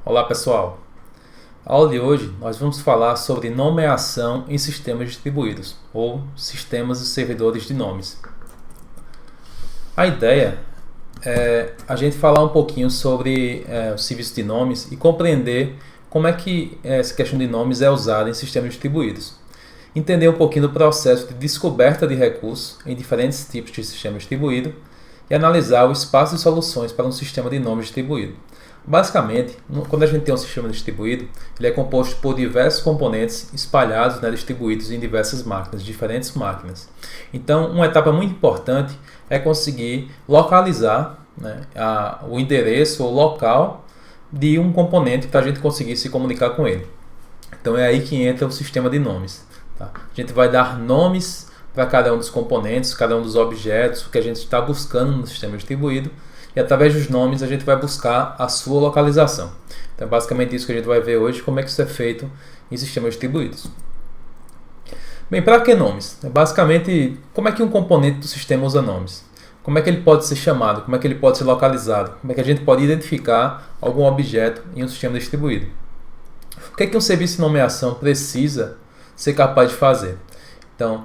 Olá pessoal, a aula de hoje nós vamos falar sobre nomeação em sistemas distribuídos ou sistemas e servidores de nomes. A ideia é a gente falar um pouquinho sobre o serviço de nomes e compreender como é que essa questão de nomes é usada em sistemas distribuídos. Entender um pouquinho do processo de descoberta de recursos em diferentes tipos de sistema distribuído e analisar o espaço de soluções para um sistema de nomes distribuído. Basicamente, quando a gente tem um sistema distribuído, ele é composto por diversos componentes espalhados, distribuídos em diversas máquinas, diferentes máquinas. Então, uma etapa muito importante é conseguir localizar o endereço ou local de um componente para a gente conseguir se comunicar com ele. Então, é aí que entra o sistema de nomes. Tá? A gente vai dar nomes para cada um dos componentes, cada um dos objetos, o que a gente está buscando no sistema distribuído. E através dos nomes a gente vai buscar a sua localização. Então é basicamente isso que a gente vai ver hoje, como é que isso é feito em sistemas distribuídos. Bem, para que nomes? Basicamente, como é que um componente do sistema usa nomes? Como é que ele pode ser chamado? Como é que ele pode ser localizado? Como é que a gente pode identificar algum objeto em um sistema distribuído? O que é que um serviço de nomeação precisa ser capaz de fazer? Então,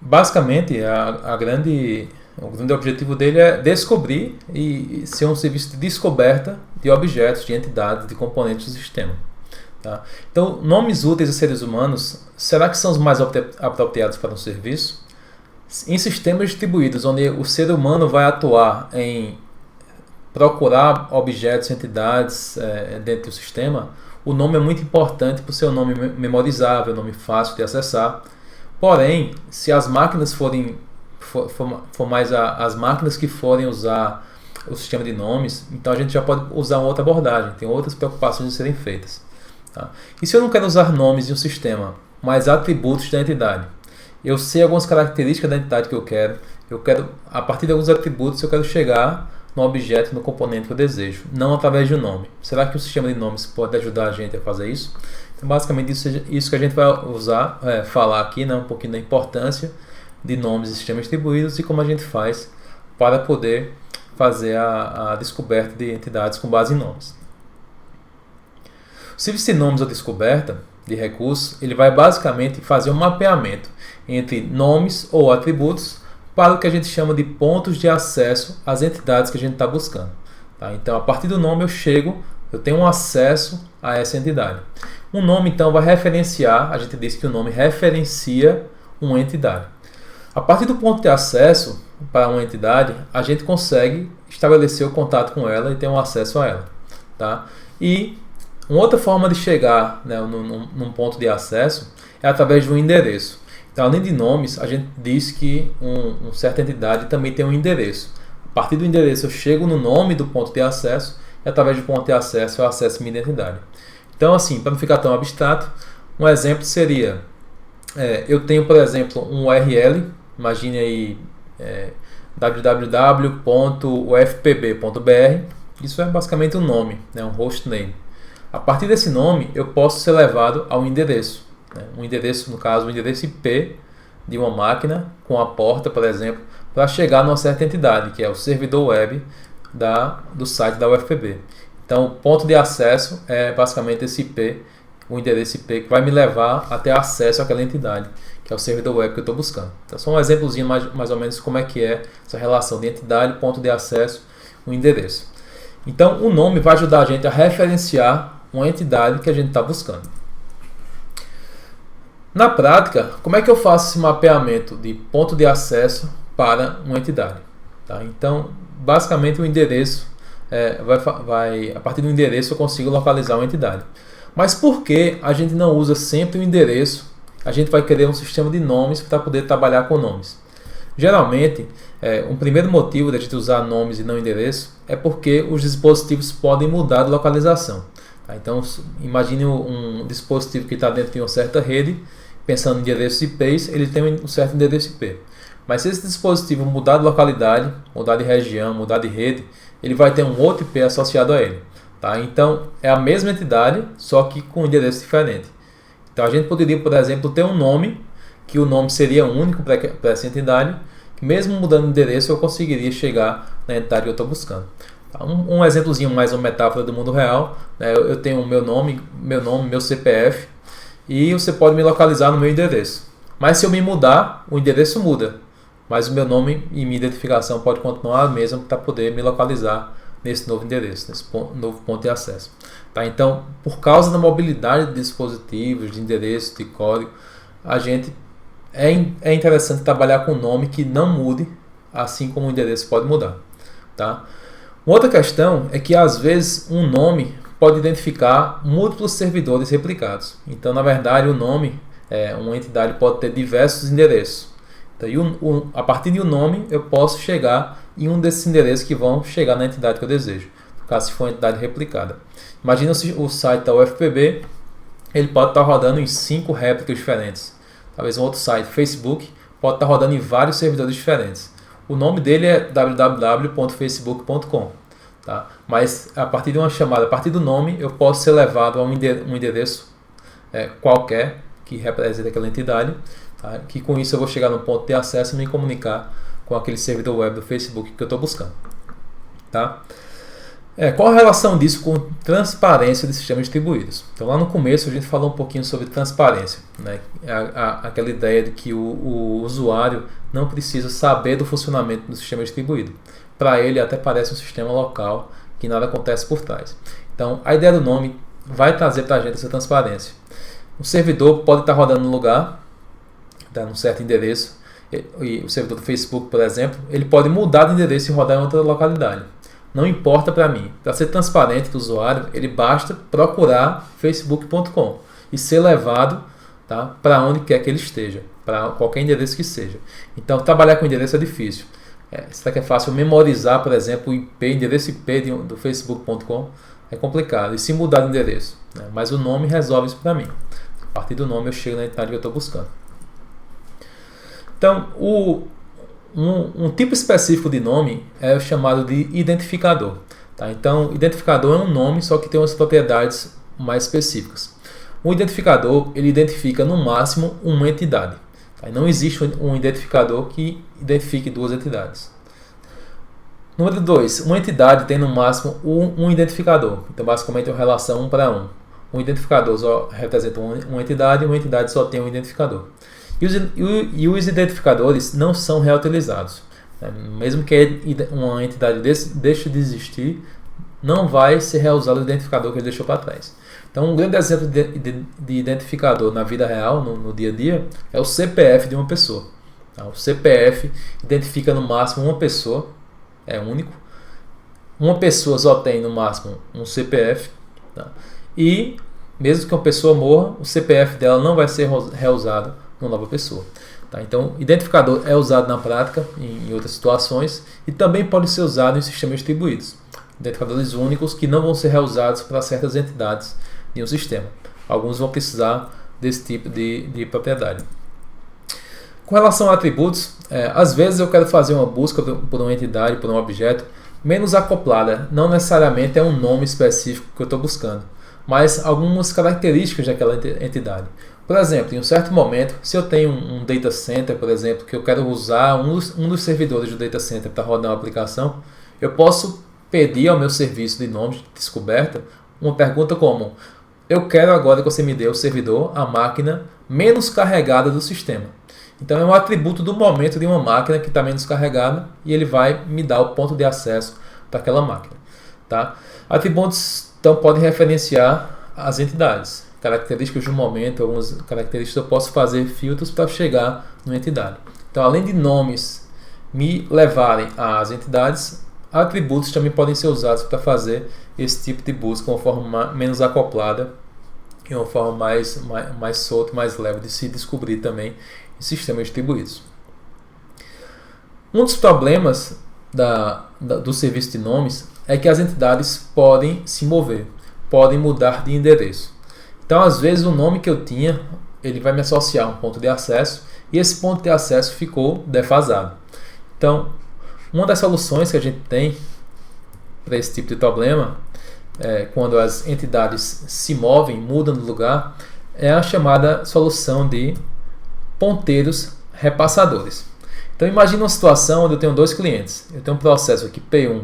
basicamente, o grande objetivo dele é descobrir e ser um serviço de descoberta de objetos, de entidades, de componentes do sistema. Tá? Então, nomes úteis a seres humanos, será que são os mais apropriados para um serviço? Em sistemas distribuídos, onde o ser humano vai atuar em procurar objetos, entidades dentro do sistema, o nome é muito importante por ser um nome memorizável, um nome fácil de acessar. Porém, se as máquinas for mais as máquinas que forem usar o sistema de nomes, então a gente já pode usar outra abordagem, tem outras preocupações de serem feitas. Tá? E se eu não quero usar nomes em um sistema, mas atributos da entidade? Eu sei algumas características da entidade que eu quero, a partir de alguns atributos, eu quero chegar no objeto, no componente que eu desejo, não através de um nome. Será que o sistema de nomes pode ajudar a gente a fazer isso? Então, basicamente, isso que a gente vai falar aqui, um pouquinho da importância de nomes e sistemas distribuídos e como a gente faz para poder fazer a descoberta de entidades com base em nomes. O serviço de nomes ou descoberta de recursos, ele vai basicamente fazer um mapeamento entre nomes ou atributos para o que a gente chama de pontos de acesso às entidades que a gente está buscando. Tá? Então, a partir do nome eu tenho um acesso a essa entidade. Um nome, então, vai referenciar, a gente diz que o nome referencia uma entidade. A partir do ponto de acesso para uma entidade, a gente consegue estabelecer o contato com ela e ter um acesso a ela. Tá? E uma outra forma de chegar num ponto de acesso é através de um endereço. Então, além de nomes, a gente diz que uma certa entidade também tem um endereço. A partir do endereço, eu chego no nome do ponto de acesso e através do ponto de acesso, eu acesso minha identidade. Então, assim, para não ficar tão abstrato, um exemplo seria, eu tenho, por exemplo, um URL, imagine aí www.ufpb.br, isso é basicamente um nome, um hostname. A partir desse nome, eu posso ser levado a um endereço. Um endereço, no caso, um endereço IP de uma máquina com a porta, por exemplo, para chegar numa certa entidade, que é o servidor web do site da UFPB. Então, o ponto de acesso é basicamente esse IP, o endereço IP, que vai me levar até acesso àquela entidade, que é o servidor web que eu estou buscando. Então, só um exemplozinho mais ou menos como é que é essa relação de entidade, ponto de acesso, o endereço. Então, o nome vai ajudar a gente a referenciar uma entidade que a gente está buscando. Na prática, como é que eu faço esse mapeamento de ponto de acesso para uma entidade? Tá? Então, basicamente, o endereço a partir do endereço eu consigo localizar uma entidade. Mas por que a gente não usa sempre o endereço? A gente vai querer um sistema de nomes para poder trabalhar com nomes. Geralmente, um primeiro motivo de a gente usar nomes e não endereço é porque os dispositivos podem mudar de localização. Tá? Então, imagine um dispositivo que está dentro de uma certa rede, pensando em endereços IPs, ele tem um certo endereço IP. Mas se esse dispositivo mudar de localidade, mudar de região, mudar de rede, ele vai ter um outro IP associado a ele. Tá? Então, é a mesma entidade, só que com um endereço diferente. Então, a gente poderia, por exemplo, ter um nome, que o nome seria único para essa entidade, que mesmo mudando de endereço, eu conseguiria chegar na entidade que eu estou buscando. Um exemplozinho mais uma metáfora do mundo real, né? Eu tenho meu nome, meu CPF, e você pode me localizar no meu endereço. Mas se eu me mudar, o endereço muda, mas o meu nome e minha identificação pode continuar a mesma para poder me localizar nesse novo endereço, nesse novo ponto de acesso. Tá? Então, por causa da mobilidade de dispositivos, de endereço, de código, a gente é interessante trabalhar com um nome que não mude, assim como o endereço pode mudar. Tá? Uma outra questão é que às vezes um nome pode identificar múltiplos servidores replicados. Então, na verdade, o nome, uma entidade pode ter diversos endereços. Então, a partir de um nome, eu posso chegar em um desses endereços que vão chegar na entidade que eu desejo, no caso, se for uma entidade replicada. Imagina o site da UFPB, ele pode estar rodando em 5 réplicas diferentes. Talvez um outro site, Facebook, pode estar rodando em vários servidores diferentes. O nome dele é www.facebook.com. Tá? Mas a partir de uma chamada, a partir do nome, eu posso ser levado a um endereço qualquer que represente aquela entidade, tá? Que com isso eu vou chegar no ponto de acesso e me comunicar com aquele servidor web do Facebook que eu estou buscando. Tá? Qual a relação disso com transparência de sistemas distribuídos? Então, lá no começo a gente falou um pouquinho sobre transparência, né? Aquela ideia de que o usuário não precisa saber do funcionamento do sistema distribuído. Para ele até parece um sistema local que nada acontece por trás. Então, a ideia do nome vai trazer para a gente essa transparência. O servidor pode estar rodando no lugar, num certo endereço, e o servidor do Facebook, por exemplo, ele pode mudar de endereço e rodar em outra localidade. Não importa para mim. Para ser transparente para o usuário, ele basta procurar facebook.com e ser levado, tá, para onde quer que ele esteja, para qualquer endereço que seja. Então, trabalhar com endereço é difícil. Será que é fácil memorizar, por exemplo, o endereço IP do facebook.com? É complicado. E se mudar de endereço? Né? Mas o nome resolve isso para mim. A partir do nome eu chego na entidade que eu estou buscando. Então, um tipo específico de nome é o chamado de identificador. Tá? Então, identificador é um nome, só que tem umas propriedades mais específicas. O identificador, ele identifica no máximo uma entidade. Tá? Não existe um identificador que identifique duas entidades. Número 2, uma entidade tem no máximo um identificador. Então, basicamente, é uma relação 1 para 1. Um identificador só representa uma entidade só tem um identificador. E os identificadores não são reutilizados. Mesmo que uma entidade deixe de existir, não vai ser reusado o identificador que ele deixou para trás. Então, um grande exemplo de identificador na vida real, no dia a dia, é o CPF de uma pessoa. O CPF identifica no máximo uma pessoa, é único. Uma pessoa só tem no máximo um CPF. Tá? E, mesmo que uma pessoa morra, o CPF dela não vai ser reusado uma nova pessoa. Tá? Então, identificador é usado na prática em outras situações e também pode ser usado em sistemas distribuídos. Identificadores únicos que não vão ser reusados para certas entidades de um sistema. Alguns vão precisar desse tipo de propriedade. Com relação a atributos, às vezes eu quero fazer uma busca por uma entidade, por um objeto, menos acoplada. Não necessariamente é um nome específico que eu estou buscando, mas algumas características daquela entidade. Por exemplo, em um certo momento, se eu tenho um data center, por exemplo, que eu quero usar um dos servidores do data center para rodar uma aplicação, eu posso pedir ao meu serviço de nome de descoberta uma pergunta como: eu quero agora que você me dê o servidor, a máquina menos carregada do sistema. Então é um atributo do momento de uma máquina que está menos carregada e ele vai me dar o ponto de acesso para aquela máquina. Tá? Atributos então podem referenciar as entidades. Características do momento, algumas características eu posso fazer filtros para chegar numa entidade. Então, além de nomes me levarem às entidades, atributos também podem ser usados para fazer esse tipo de busca, uma forma menos acoplada e uma forma mais solta, mais leve de se descobrir também em sistemas distribuídos. Um dos problemas do serviço de nomes é que as entidades podem se mover, podem mudar de endereço. Então, às vezes, o nome que eu tinha, ele vai me associar a um ponto de acesso e esse ponto de acesso ficou defasado. Então, uma das soluções que a gente tem para esse tipo de problema, quando as entidades se movem, mudam de lugar, é a chamada solução de ponteiros repassadores. Então, imagine uma situação onde eu tenho dois clientes. Eu tenho um processo aqui P1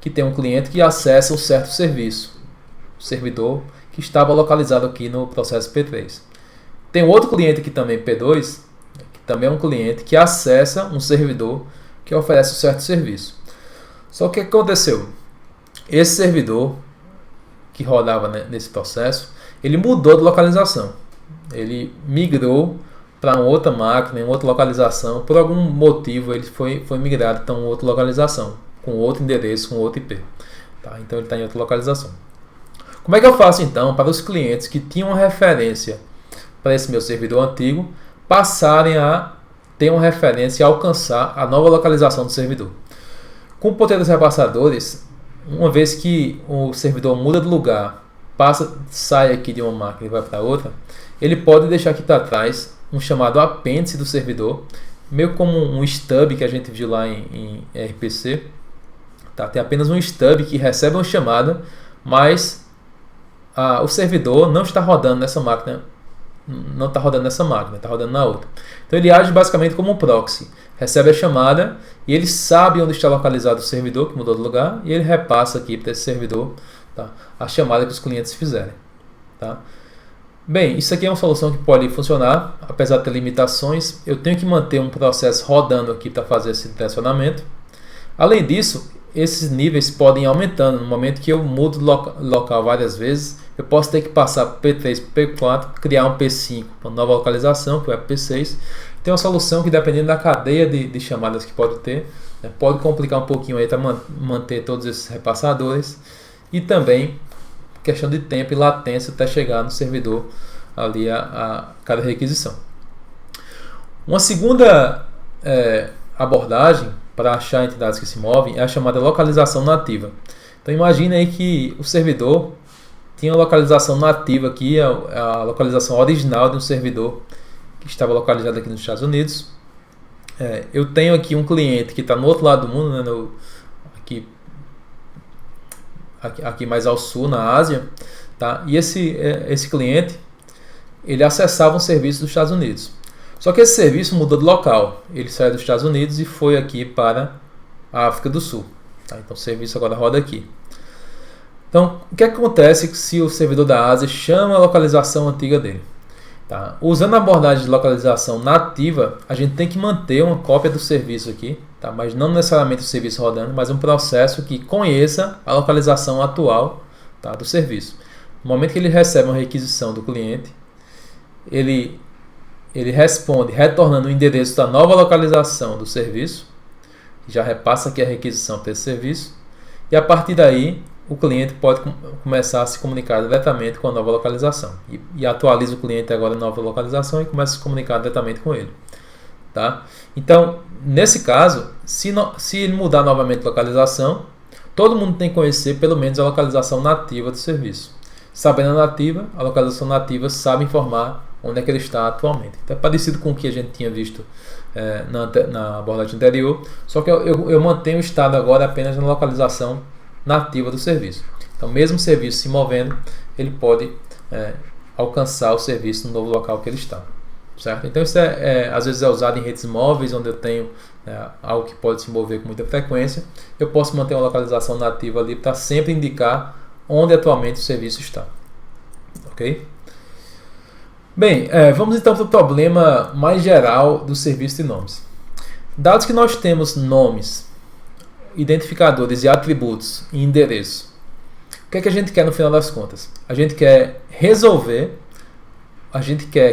que tem um cliente que acessa um certo serviço, o servidor que estava localizado aqui no processo P3. Tem outro cliente aqui também, P2, que também é um cliente que acessa um servidor que oferece um certo serviço. Só que o que aconteceu? Esse servidor que rodava nesse processo, ele mudou de localização. Ele migrou para uma outra máquina, em outra localização. Por algum motivo ele foi migrado para uma outra localização, com outro endereço, com outro IP. Tá? Então ele está em outra localização. Como é que eu faço então para os clientes que tinham uma referência para esse meu servidor antigo passarem a ter uma referência e alcançar a nova localização do servidor? Com poteiros repassadores, uma vez que o servidor muda de lugar, sai aqui de uma máquina e vai para outra, ele pode deixar aqui para trás um chamado apêndice do servidor, meio como um stub que a gente viu lá em RPC. Tá? Tem apenas um stub que recebe uma chamada, mas o servidor não está rodando nessa máquina, está rodando na outra. Então ele age basicamente como um proxy. Recebe a chamada e ele sabe onde está localizado o servidor que mudou de lugar e ele repassa aqui para esse servidor, tá, a chamada que os clientes fizerem. Tá? Bem, isso aqui é uma solução que pode funcionar, apesar de ter limitações. Eu tenho que manter um processo rodando aqui para fazer esse direcionamento. Além disso, esses níveis podem ir aumentando. No momento que eu mudo de local várias vezes, eu posso ter que passar P3 para P4, criar um P5 para nova localização, que é P6. Tem uma solução que, dependendo da cadeia de chamadas que pode ter, né, pode complicar um pouquinho aí para manter todos esses repassadores. E também questão de tempo e latência até chegar no servidor ali a cada requisição. Uma segunda abordagem para achar entidades que se movem é a chamada localização nativa. Então imagine aí que o servidor tinha a localização nativa aqui, a localização original de um servidor que estava localizado aqui nos Estados Unidos. Eu tenho aqui um cliente que está no outro lado do mundo, né, aqui mais ao sul, na Ásia, tá? E esse cliente, ele acessava um serviço dos Estados Unidos. Só que esse serviço mudou de local. Ele saiu dos Estados Unidos e foi aqui para a África do Sul. Tá? Então o serviço agora roda aqui. Então, o que acontece se o servidor da Ásia chama a localização antiga dele? Tá? Usando a abordagem de localização nativa, a gente tem que manter uma cópia do serviço aqui, tá? Mas não necessariamente o serviço rodando, mas um processo que conheça a localização atual, tá, do serviço. No momento que ele recebe uma requisição do cliente, ele responde retornando o endereço da nova localização do serviço, já repassa aqui a requisição para esse serviço, e a partir daí o cliente pode começar a se comunicar diretamente com a nova localização. E atualiza o cliente agora na nova localização e começa a se comunicar diretamente com ele. Tá? Então, nesse caso, se ele mudar novamente a localização, todo mundo tem que conhecer pelo menos a localização nativa do serviço. Sabendo a nativa, a localização nativa sabe informar onde é que ele está atualmente. Então, é parecido com o que a gente tinha visto na abordagem anterior, só que eu mantenho o estado agora apenas na localização nativa do serviço. Então, mesmo o serviço se movendo, ele pode alcançar o serviço no novo local que ele está. Certo? Então, isso às vezes é usado em redes móveis, onde eu tenho algo que pode se mover com muita frequência. Eu posso manter uma localização nativa ali para sempre indicar onde atualmente o serviço está. Ok? Bem, vamos então para o problema mais geral do serviço de nomes. Dados que nós temos nomes, identificadores e atributos e endereço, o que é que a gente quer no final das contas? A gente quer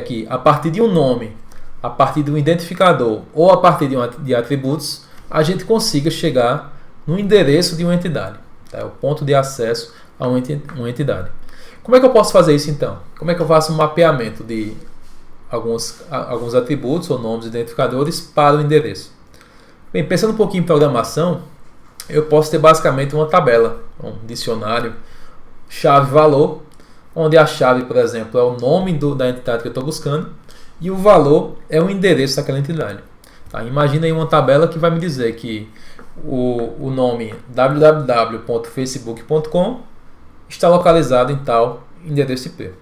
que a partir de um nome, a partir de um identificador ou a partir de atributos, a gente consiga chegar no endereço de uma entidade, tá? O ponto de acesso a uma entidade. Como é que eu posso fazer isso então? Como é que eu faço um mapeamento de alguns atributos ou nomes identificadores para o endereço? Bem, pensando um pouquinho em programação, eu posso ter basicamente uma tabela, um dicionário, chave-valor, onde a chave, por exemplo, é o nome da entidade que eu estou buscando e o valor é o endereço daquela entidade. Tá? Imagina aí uma tabela que vai me dizer que o nome www.facebook.com está localizado em tal endereço IP.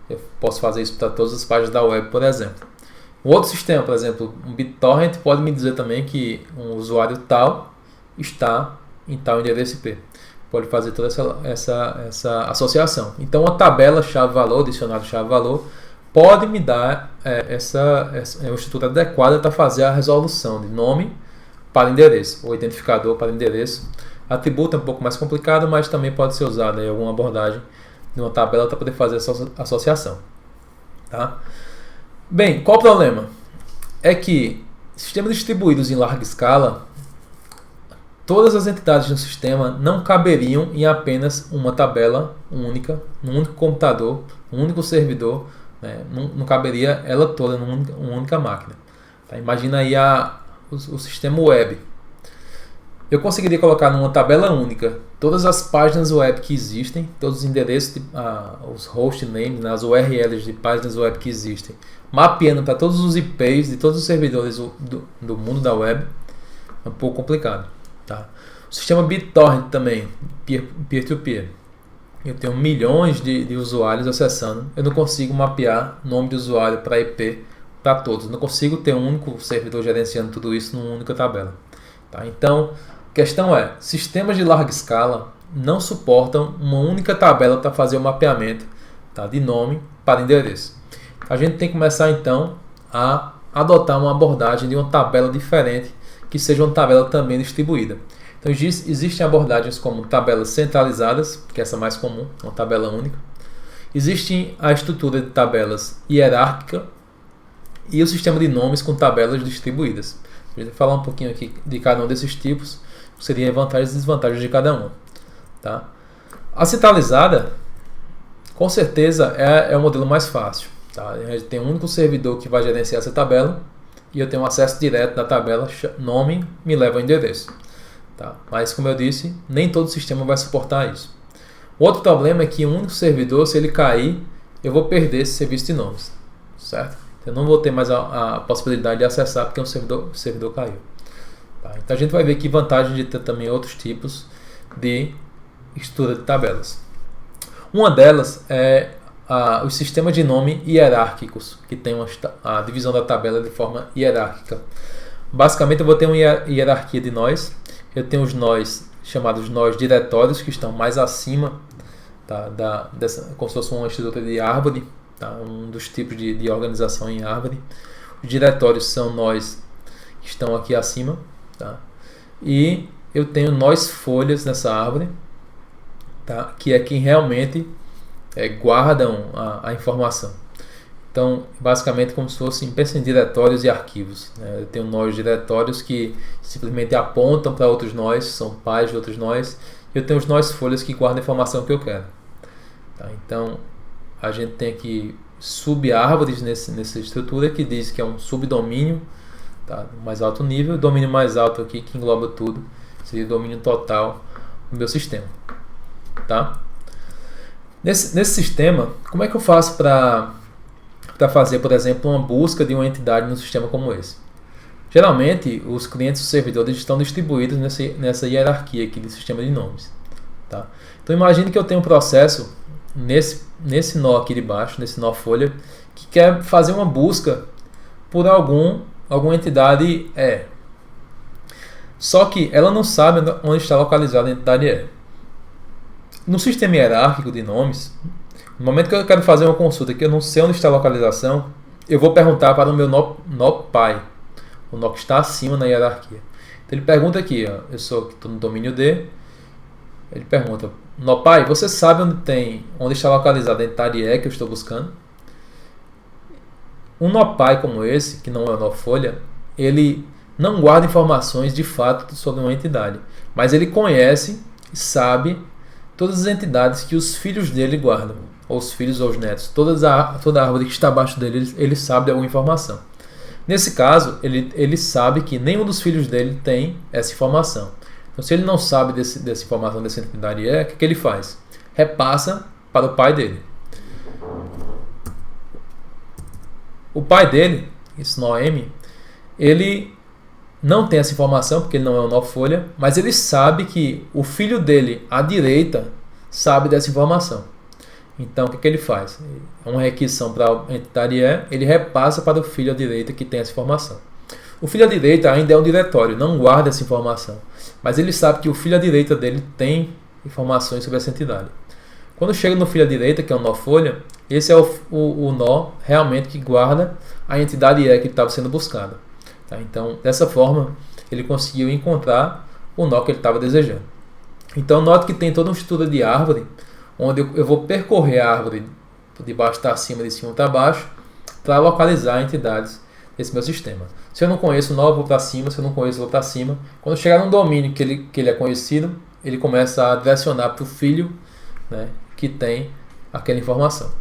Eu posso fazer isso para todas as páginas da web, por exemplo. Um outro sistema, por exemplo, um BitTorrent, pode me dizer também que um usuário tal está em tal endereço IP. pode fazer toda essa associação. Então, a tabela chave-valor, dicionário chave-valor, pode me dar uma estrutura adequada para fazer a resolução de nome para endereço, ou identificador para endereço. Atributo é um pouco mais complicado, mas também pode ser usado em alguma abordagem de uma tabela para poder fazer essa associação. Tá? Bem, qual o problema? É que sistemas distribuídos em larga escala, todas as entidades do sistema não caberiam em apenas uma tabela única, num único computador, num único servidor, né? Não caberia ela toda numa única máquina. Tá? Imagina aí o sistema web. Eu conseguiria colocar numa tabela única todas as páginas web que existem, todos os endereços, os host names, né, as URLs de páginas web que existem, mapeando para todos os IPs de todos os servidores do mundo da web. É um pouco complicado. Tá? O sistema BitTorrent também, peer-to-peer. Eu tenho milhões de usuários acessando. Eu não consigo mapear nome de usuário para IP para todos. Eu não consigo ter um único servidor gerenciando tudo isso numa única tabela. Tá? Então, a questão é, sistemas de larga escala não suportam uma única tabela para fazer o mapeamento, tá, de nome para endereço. A gente tem que começar então a adotar uma abordagem de uma tabela diferente, que seja uma tabela também distribuída. Então existem abordagens como tabelas centralizadas, que é essa mais comum, uma tabela única. Existe a estrutura de tabelas hierárquica e o sistema de nomes com tabelas distribuídas. A gente vai falar um pouquinho aqui de cada um desses tipos, que seria vantagens e desvantagens de cada um. Tá? A centralizada, com certeza, é o modelo mais fácil. Tá? A gente tem um único servidor que vai gerenciar essa tabela e eu tenho acesso direto da tabela, nome me leva ao endereço. Tá? Mas, como eu disse, nem todo sistema vai suportar isso. O outro problema é que um único servidor, se ele cair, eu vou perder esse serviço de nomes. Certo? Eu não vou ter mais a possibilidade de acessar porque o servidor caiu. Tá? Então a gente vai ver aqui vantagem de ter também outros tipos de estrutura de tabelas. Uma delas é os sistemas de nome hierárquicos, que tem a divisão da tabela de forma hierárquica. Basicamente eu vou ter uma hierarquia de nós. Eu tenho os nós chamados nós diretórios, que estão mais acima, tá, como se fosse uma estrutura de árvore, tá, um dos tipos de organização em árvore. Os diretórios são nós que estão aqui acima. Tá? E eu tenho nós folhas nessa árvore, tá, que é quem realmente guardam a informação. Então, basicamente, como se fossem, pensem em diretórios e arquivos. Né? Eu tenho nós diretórios que simplesmente apontam para outros nós, são pais de outros nós. E eu tenho os nós folhas que guardam a informação que eu quero. Tá? Então, a gente tem aqui sub-árvores nessa estrutura que diz que é um subdomínio, tá, no mais alto nível. O domínio mais alto aqui, que engloba tudo, seria o domínio total do meu sistema. Tá? Nesse sistema, como é que eu faço para fazer, por exemplo, uma busca de uma entidade num sistema como esse? Geralmente, os clientes e os servidores estão distribuídos nessa hierarquia aqui de sistema de nomes. Tá? Então, imagine que eu tenho um processo nesse nó aqui de baixo, nesse nó folha, que quer fazer uma busca por alguma entidade E. Só que ela não sabe onde está localizada a entidade E. No sistema hierárquico de nomes, no momento que eu quero fazer uma consulta que eu não sei onde está a localização, eu vou perguntar para o meu nó pai, o nó que está acima na hierarquia. Então ele pergunta aqui, ó, eu estou no domínio D, ele pergunta, nó pai, você sabe onde está localizada a entidade E que eu estou buscando? Um nó pai como esse, que não é o nó folha, ele não guarda informações de fato sobre uma entidade, mas ele conhece e sabe todas as entidades que os filhos dele guardam, ou os filhos ou os netos. Toda a árvore que está abaixo dele, ele sabe de alguma informação. Nesse caso, ele sabe que nenhum dos filhos dele tem essa informação. Então, se ele não sabe dessa informação dessa entidade o que ele faz? Repassa para o pai dele. O pai dele, esse nó M, ele não tem essa informação, porque ele não é um nó folha, mas ele sabe que o filho dele, à direita, sabe dessa informação. Então, o que ele faz? É uma requisição para a entidade E, ele repassa para o filho à direita que tem essa informação. O filho à direita ainda é um diretório, não guarda essa informação. Mas ele sabe que o filho à direita dele tem informações sobre essa entidade. Quando chega no fio à direita, que é o nó folha, esse é o nó realmente que guarda a entidade E que estava sendo buscada. Tá? Então, dessa forma, ele conseguiu encontrar o nó que ele estava desejando. Então, note que tem toda uma estrutura de árvore, onde eu vou percorrer a árvore de baixo para cima, de cima para baixo, para localizar entidades desse meu sistema. Se eu não conheço o nó, eu vou para cima. Se eu não conheço, eu vou para cima. Quando chegar num domínio que ele é conhecido, ele começa a direcionar para o filho, né, que tem aquela informação.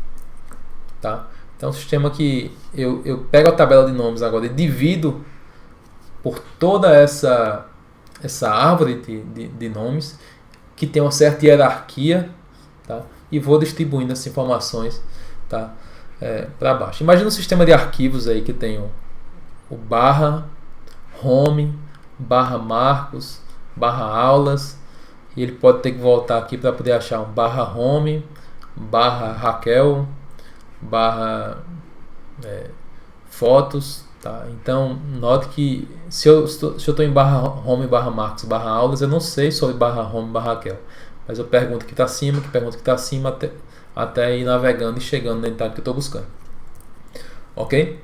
Tá? Então, é um sistema que eu pego a tabela de nomes agora e divido por toda essa árvore de nomes, que tem uma certa hierarquia, tá? E vou distribuindo essas informações, tá? Para baixo. Imagina um sistema de arquivos aí que tem o barra home, barra marcos, barra aulas, e ele pode ter que voltar aqui para poder achar um barra home, barra Raquel, barra fotos, tá? Então note que se eu estou em barra home, barra marcos, barra aulas, eu não sei sobre barra home, barra Raquel, mas eu pergunto que está acima, até ir navegando e chegando na entidade que eu estou buscando. Ok?